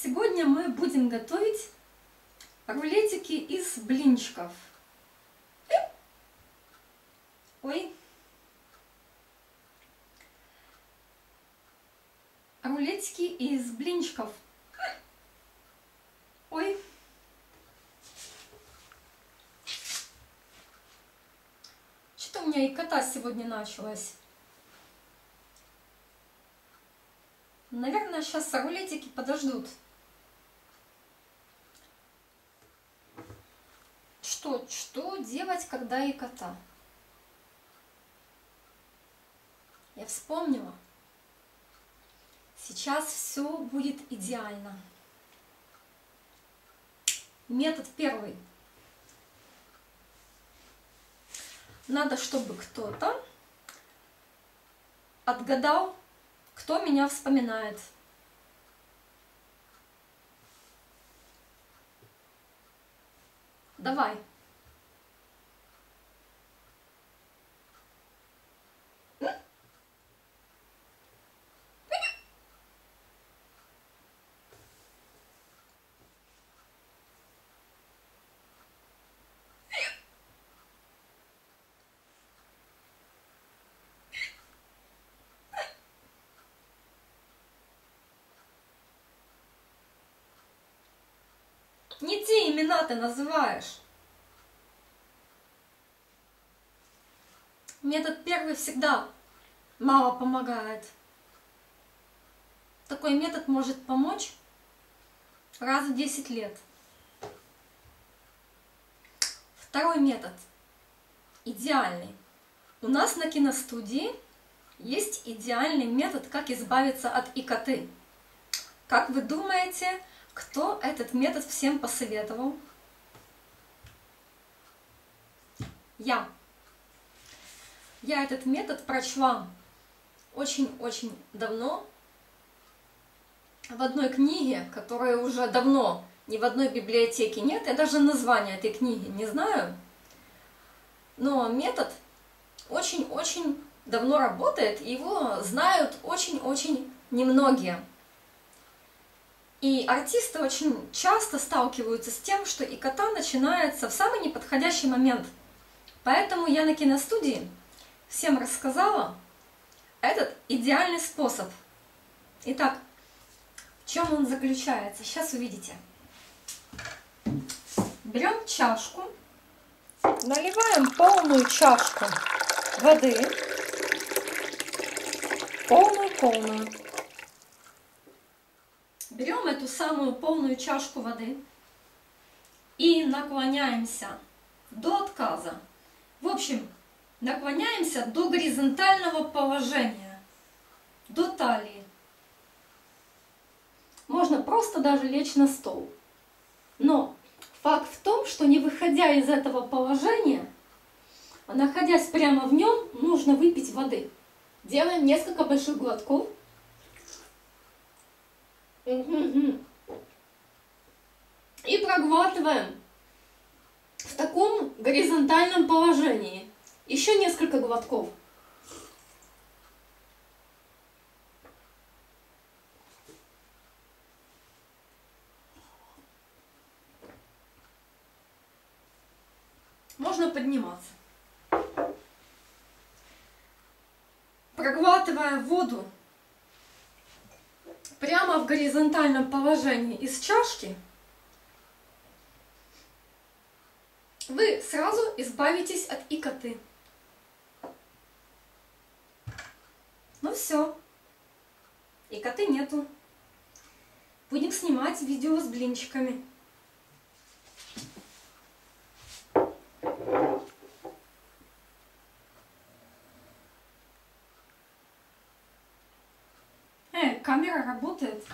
Сегодня мы будем готовить рулетики из блинчиков. Ой. Рулетики из блинчиков. Ой. Что-то у меня икота сегодня началась. Наверное, сейчас рулетики подождут. Что делать, когда икота? Я вспомнила. Сейчас все будет идеально. Метод первый. Надо, чтобы кто-то отгадал, кто меня вспоминает. Давай. Не те имена ты называешь. Метод первый всегда мало помогает. Такой метод может помочь раз в 10 лет. Второй метод идеальный. У нас на киностудии есть идеальный метод, как избавиться от икоты. Как вы думаете, кто этот метод всем посоветовал? Я. Я этот метод прочла очень-очень давно в одной книге, которая уже давно ни в одной библиотеке нет. Я даже название этой книги не знаю. Но метод очень-очень давно работает, и его знают очень-очень немногие. И артисты очень часто сталкиваются с тем, что икота начинается в самый неподходящий момент. Поэтому я на киностудии всем рассказала этот идеальный способ. Итак, в чем он заключается? Сейчас увидите. Берем чашку, наливаем полную чашку воды, полную. Берем эту самую полную чашку воды и наклоняемся до отказа. В общем, наклоняемся до горизонтального положения, до талии. Можно просто даже лечь на стол. Но факт в том, что не выходя из этого положения, а находясь прямо в нем, нужно выпить воды. Делаем несколько больших глотков. И проглатываем в таком горизонтальном положении. Еще несколько глотков. Можно подниматься. Проглатывая воду прямо в горизонтальном положении из чашки, вы сразу избавитесь от икоты. Ну все, икоты нету. Будем снимать видео с блинчиками. Камера работает.